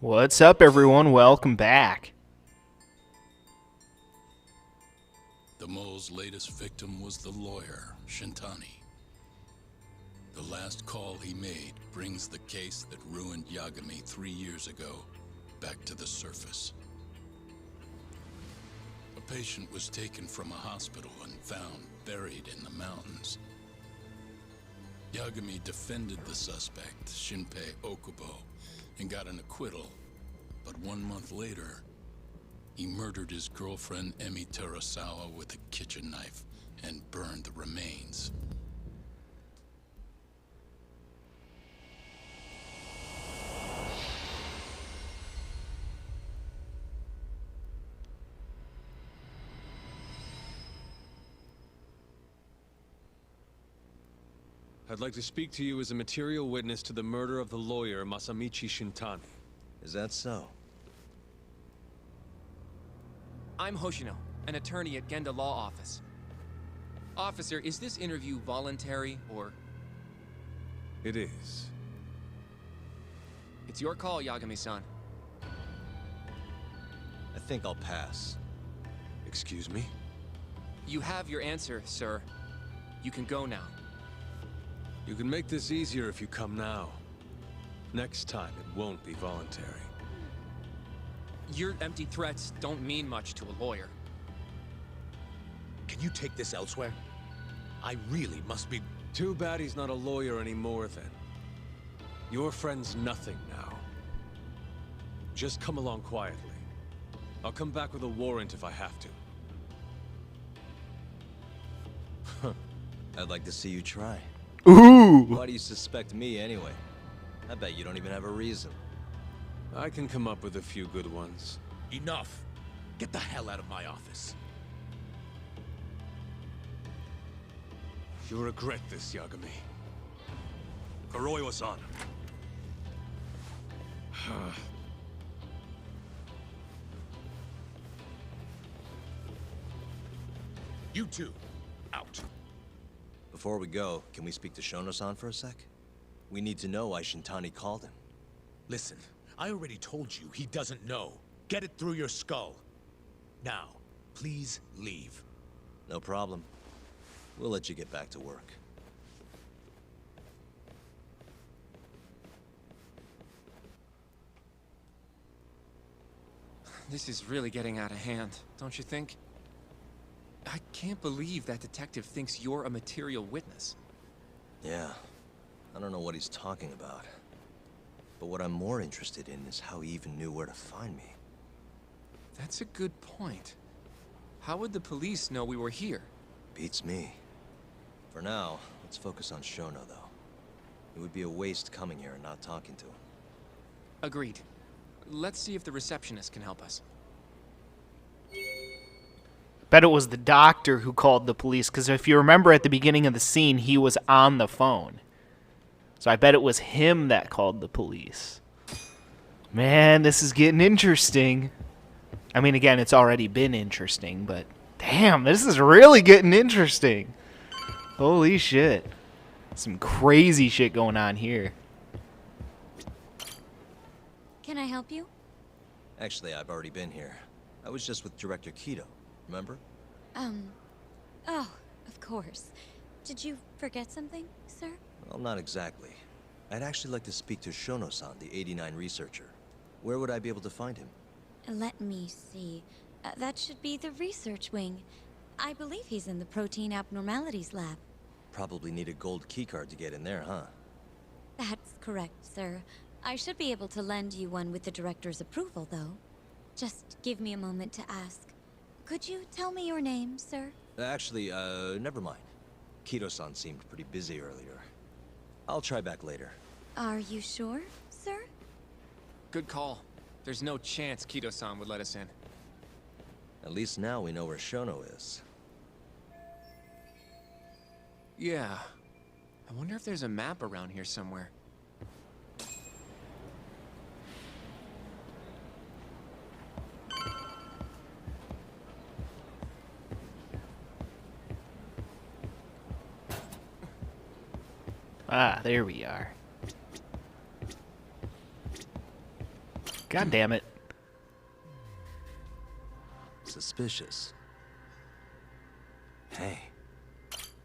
What's up, everyone? Welcome back. The mole's latest victim was the lawyer, Shintani. The last call he made brings the case that ruined Yagami 3 years ago back to the surface. A patient was taken from a hospital and found buried in the mountains. Yagami defended the suspect, Shinpei Okubo, and got an acquittal. But 1 month later, he murdered his girlfriend Emi Terasawa with a kitchen knife and burned the remains. I'd like to speak to you as a material witness to the murder of the lawyer Masamichi Shintani. Is that so? I'm Hoshino, an attorney at Genda Law Office. Officer, is this interview voluntary, or...? It is. It's your call, Yagami-san. I think I'll pass. Excuse me? You have your answer, sir. You can go now. You can make this easier if you come now. Next time, it won't be voluntary. Your empty threats don't mean much to a lawyer. Can you take this elsewhere? I really must be... Too bad he's not a lawyer anymore, then. Your friend's nothing now. Just come along quietly. I'll come back with a warrant if I have to. I'd like to see you try. Ooh! Why do you suspect me anyway? I bet you don't even have a reason. I can come up with a few good ones. Enough! Get the hell out of my office. You'll regret this, Yagami. Kuroiwa-san. You two, out. Before we go, can we speak to Shono-san for a sec? We need to know why Shintani called him. Listen, I already told you he doesn't know. Get it through your skull. Now, please leave. No problem. We'll let you get back to work. This is really getting out of hand, don't you think? I can't believe that detective thinks you're a material witness. Yeah. I don't know what he's talking about. But what I'm more interested in is how he even knew where to find me. That's a good point. How would the police know we were here? Beats me. For now, let's focus on Shono, though. It would be a waste coming here and not talking to him. Agreed. Let's see if the receptionist can help us. Bet it was the doctor who called the police, because if you remember at the beginning of the scene, he was on the phone. So I bet it was him that called the police. Man, this is getting interesting. I mean, again, it's already been interesting, but damn, this is really getting interesting. Holy shit. Some crazy shit going on here. Can I help you? Actually, I've already been here. I was just with Director Kido, remember? Oh, of course. Did you forget something, sir? Well, not exactly. I'd actually like to speak to Shono-san, the 89 researcher. Where would I be able to find him? Let me see. That should be the research wing. I believe he's in the protein abnormalities lab. Probably need a gold keycard to get in there, huh? That's correct, sir. I should be able to lend you one with the director's approval, though. Just give me a moment to ask. Could you tell me your name, sir? Actually, never mind. Kido-san seemed pretty busy earlier. I'll try back later. Are you sure, sir? Good call. There's no chance Kido-san would let us in. At least now we know where Shono is. Yeah. I wonder if there's a map around here somewhere. Ah, there we are. God damn it. Suspicious. Hey,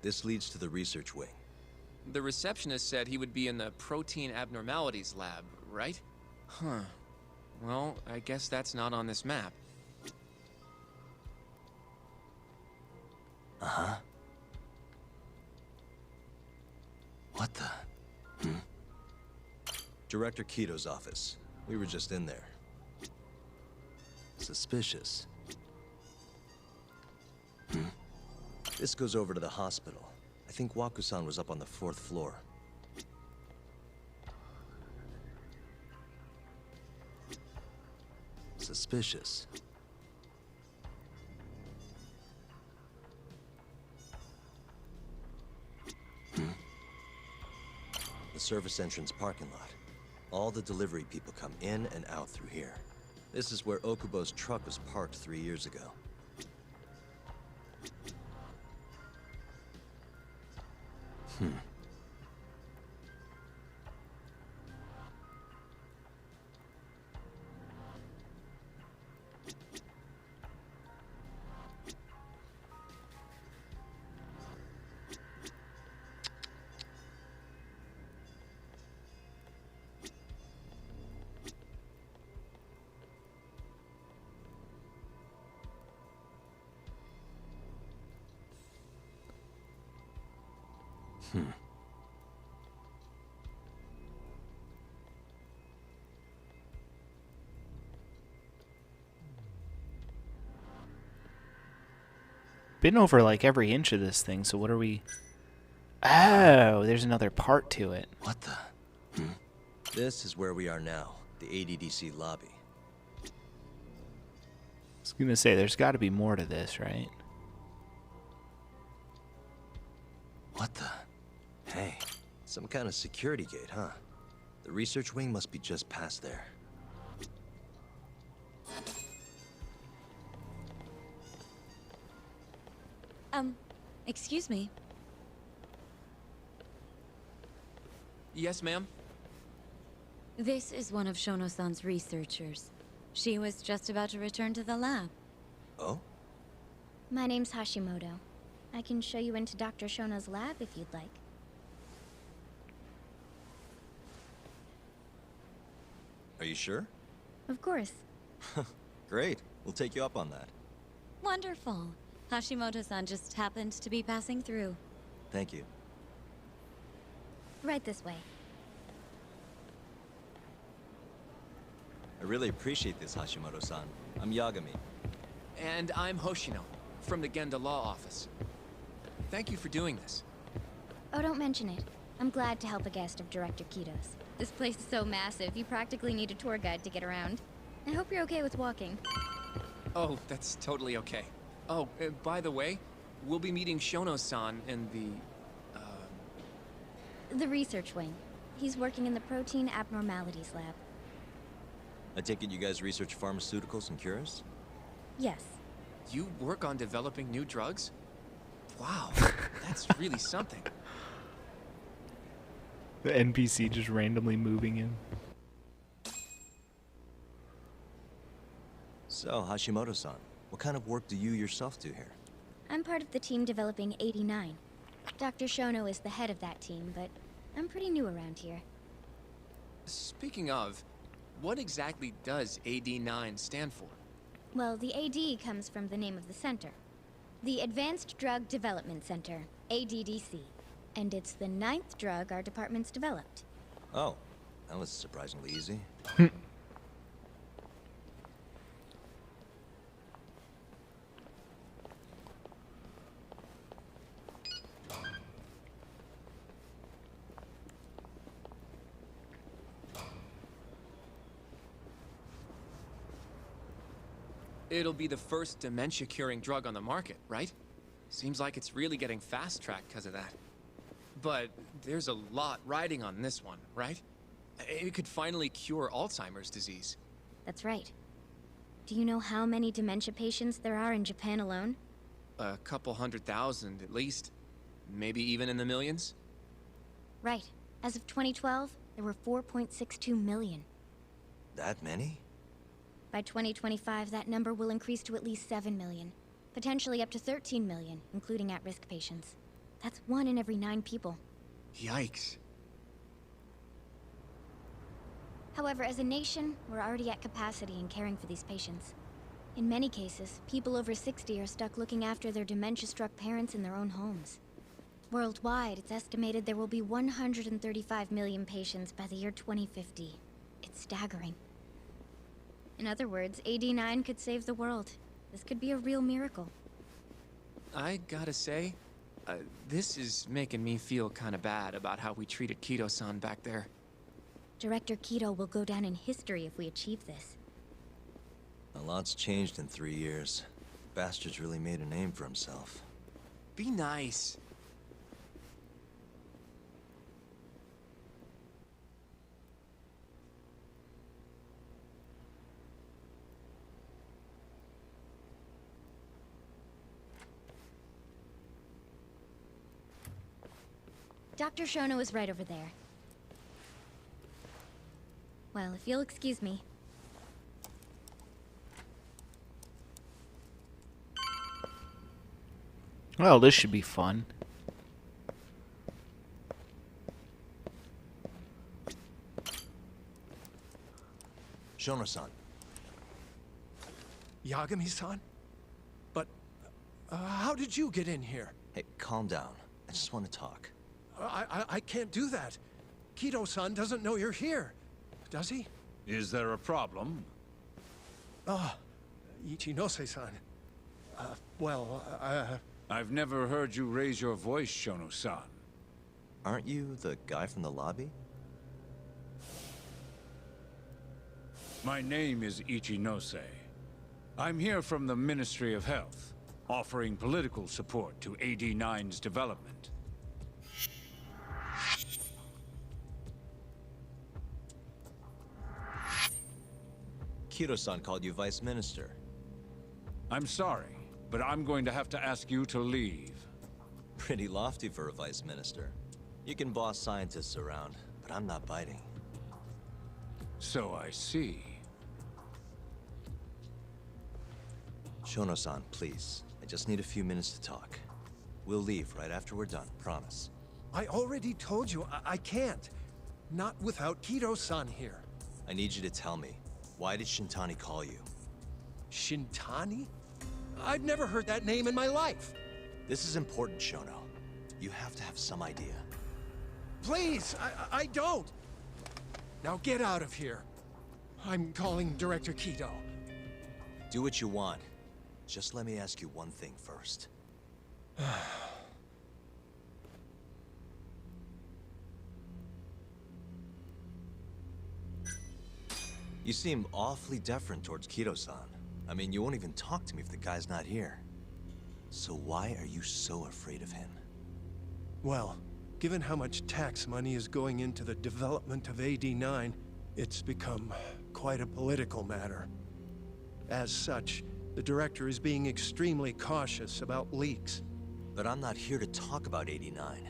this leads to the research wing. The receptionist said he would be in the protein abnormalities lab, right? Huh. Well, I guess that's not on this map. Uh-huh. What the? Director Keto's office. We were just in there. Suspicious. This goes over to the hospital. I think Waku-san was up on the 4th floor. Suspicious. The service entrance parking lot. All the delivery people come in and out through here. This is where Okubo's truck was parked 3 years ago. Been over like every inch of this thing, so what are we... Oh, there's another part to it. What the? This is where we are now, the ADDC lobby. I was gonna say, there's gotta be more to this, right? What the? Hey, some kind of security gate, huh? The research wing must be just past there. Excuse me. Yes, ma'am? This is one of Shono-san's researchers. She was just about to return to the lab. Oh? My name's Hashimoto. I can show you into Dr. Shono's lab if you'd like. Are you sure? Of course. Great. We'll take you up on that. Wonderful. Hashimoto-san just happened to be passing through. Thank you. Right this way. I really appreciate this, Hashimoto-san. I'm Yagami. And I'm Hoshino, from the Genda Law Office. Thank you for doing this. Oh, don't mention it. I'm glad to help a guest of Director Keto's. This place is so massive, you practically need a tour guide to get around. I hope you're okay with walking. Oh, that's totally okay. Oh, by the way, we'll be meeting Shono-san in The research wing. He's working in the protein abnormalities lab. I take it you guys research pharmaceuticals and cures? Yes. You work on developing new drugs? Wow, that's really something. The NPC just randomly moving in. So, Hashimoto-san, what kind of work do you yourself do here? I'm part of the team developing 89. Dr. Shono is the head of that team, but I'm pretty new around here. Speaking of, what exactly does AD9 stand for? Well, the AD comes from the name of the center. The Advanced Drug Development Center, ADDC. And it's the 9th drug our department's developed. Oh, that was surprisingly easy. It'll be the first dementia-curing drug on the market, right? Seems like it's really getting fast-tracked because of that. But there's a lot riding on this one, right? It could finally cure Alzheimer's disease. That's right. Do you know how many dementia patients there are in Japan alone? A couple 100,000 at least. Maybe even in the millions? Right. As of 2012, there were 4.62 million. That many? By 2025, that number will increase to at least 7 million, potentially up to 13 million, including at-risk patients. That's 1 in every 9 people. Yikes. However, as a nation, we're already at capacity in caring for these patients. In many cases, people over 60 are stuck looking after their dementia-struck parents in their own homes. Worldwide, it's estimated there will be 135 million patients by the year 2050. It's staggering. In other words, AD9 could save the world. This could be a real miracle. I gotta say, this is making me feel kinda bad about how we treated Kido-san back there. Director Kido will go down in history if we achieve this. A lot's changed in 3 years. Bastard's really made a name for himself. Be nice. Dr. Shono is right over there. Well, if you'll excuse me. Well, this should be fun. Shono-san. Yagami-san? But, how did you get in here? Hey, calm down. I just want to talk. I can't do that. Kido-san doesn't know you're here. Does he? Is there a problem? Ichinose-san. I've never heard you raise your voice, Shono-san. Aren't you the guy from the lobby? My name is Ichinose. I'm here from the Ministry of Health, offering political support to AD9's development. Kido-san called you Vice Minister. I'm sorry, but I'm going to have to ask you to leave. Pretty lofty for a Vice Minister. You can boss scientists around, but I'm not biting. So I see. Shono-san, please. I just need a few minutes to talk. We'll leave right after we're done, promise. I already told you I can't. Not without Kido-san here. I need you to tell me, why did Shintani call you? Shintani? I've never heard that name in my life. This is important, Shono. You have to have some idea. Please, I don't. Now get out of here. I'm calling Director Kido. Do what you want. Just let me ask you one thing first. You seem awfully deferent towards Kido-san. I mean, you won't even talk to me if the guy's not here. So why are you so afraid of him? Well, given how much tax money is going into the development of AD9, it's become quite a political matter. As such, the director is being extremely cautious about leaks. But I'm not here to talk about 89.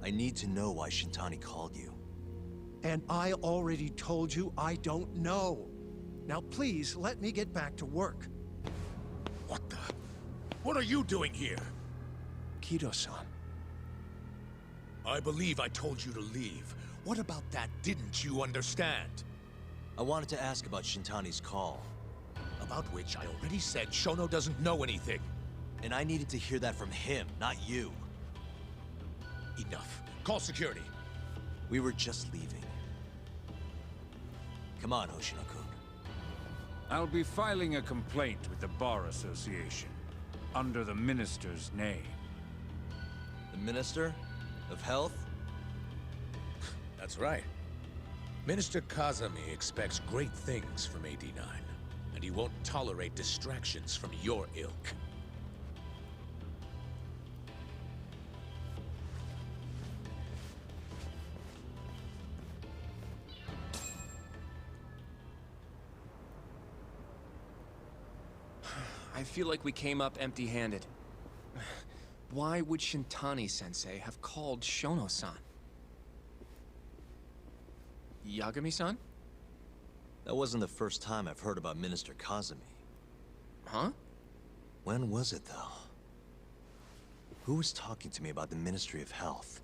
I need to know why Shintani called you. And I already told you I don't know. Now please, let me get back to work. What the? What are you doing here? Kido-san. I believe I told you to leave. What about that didn't you understand? I wanted to ask about Shintani's call. About which I already said Shono doesn't know anything. And I needed to hear that from him, not you. Enough. Call security. We were just leaving. Come on, Hoshino-kun. I'll be filing a complaint with the Bar Association, under the Minister's name. The Minister of Health? That's right. Minister Kazami expects great things from AD9, and he won't tolerate distractions from your ilk. I feel like we came up empty-handed. Why would Shintani-sensei have called Shono-san? Yagami-san? That wasn't the first time I've heard about Minister Kazumi. Huh? When was it, though? Who was talking to me about the Ministry of Health?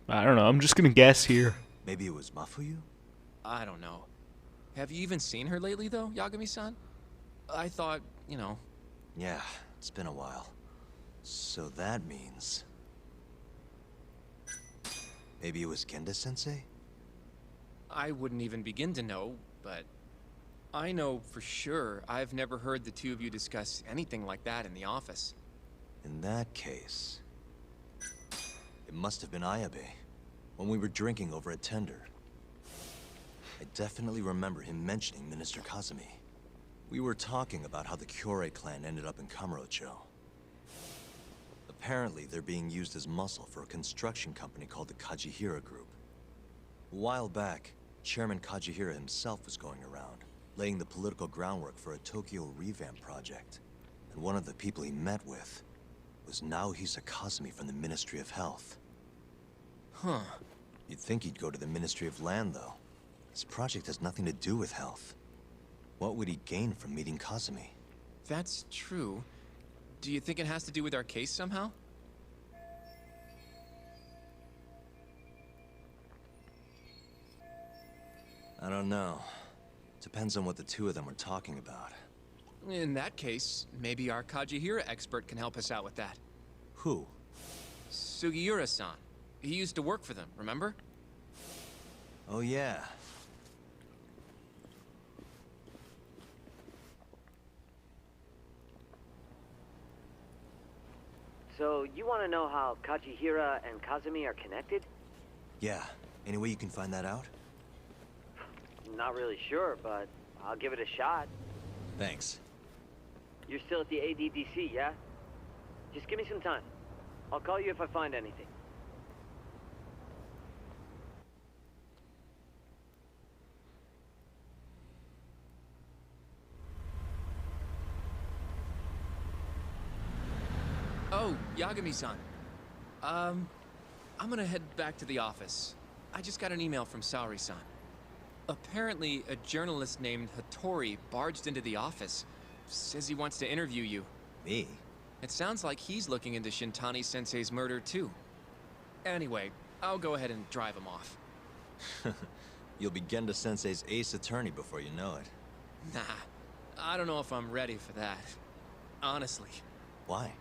I don't know. I'm just gonna guess here. Maybe it was Mafuyu? I don't know. Have you even seen her lately, though, Yagami-san? I thought, you know... Yeah, it's been a while. So that means... maybe it was Kenda-sensei? I wouldn't even begin to know, but... I know for sure I've never heard the two of you discuss anything like that in the office. In that case... it must have been Ayabe, when we were drinking over at Tender. I definitely remember him mentioning Minister Kazumi. We were talking about how the Kyorei clan ended up in Kamurocho. Apparently, they're being used as muscle for a construction company called the Kajihira Group. A while back, Chairman Kajihira himself was going around, laying the political groundwork for a Tokyo revamp project. And one of the people he met with was Naohisa Kazumi from the Ministry of Health. Huh. You'd think he'd go to the Ministry of Land, though. This project has nothing to do with health. What would he gain from meeting Kazumi? That's true. Do you think it has to do with our case somehow? I don't know. Depends on what the two of them were talking about. In that case, maybe our Kajihira expert can help us out with that. Who? Sugiura-san. He used to work for them, remember? Oh yeah. So, you want to know how Kajihira and Kazumi are connected? Yeah. Any way you can find that out? Not really sure, but I'll give it a shot. Thanks. You're still at the ADDC, yeah? Just give me some time. I'll call you if I find anything. Oh, Yagami-san. I'm gonna head back to the office. I just got an email from Saori-san. Apparently, a journalist named Hattori barged into the office. Says he wants to interview you. Me? It sounds like he's looking into Shintani-sensei's murder, too. Anyway, I'll go ahead and drive him off. You'll be Genda-sensei's ace attorney before you know it. Nah, I don't know if I'm ready for that. Honestly. Why?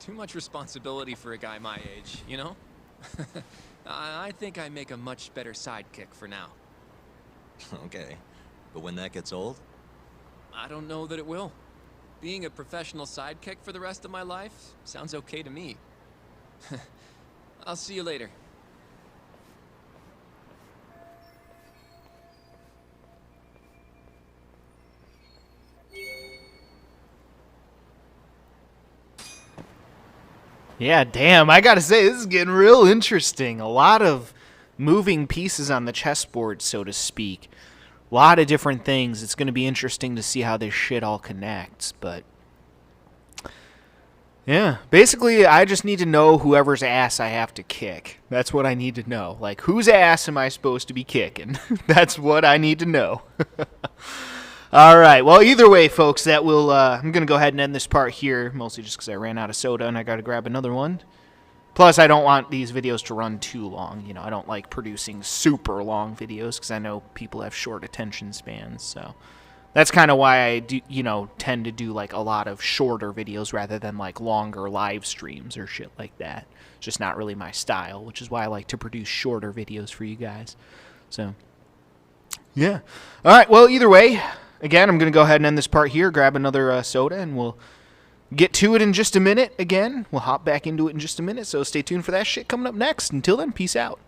Too much responsibility for a guy my age, you know? I think I make a much better sidekick for now. Okay. But when that gets old? I don't know that it will. Being a professional sidekick for the rest of my life sounds okay to me. I'll see you later. Yeah, damn, I gotta say, this is getting real interesting. A lot of moving pieces on the chessboard, so to speak. A lot of different things. It's gonna be interesting to see how this shit all connects, but... yeah, basically, I just need to know whoever's ass I have to kick. That's what I need to know. Like, whose ass am I supposed to be kicking? That's what I need to know. All right. Well, either way, folks, that will. I'm gonna go ahead and end this part here, mostly just because I ran out of soda and I got to grab another one. Plus, I don't want these videos to run too long. You know, I don't like producing super long videos because I know people have short attention spans. So that's kind of why I do, you know, tend to do like a lot of shorter videos rather than like longer live streams or shit like that. It's just not really my style, which is why I like to produce shorter videos for you guys. So, yeah. All right. Well, either way. Again, I'm going to go ahead and end this part here, grab another soda, and we'll get to it in just a minute again. We'll hop back into it in just a minute, so stay tuned for that shit coming up next. Until then, peace out.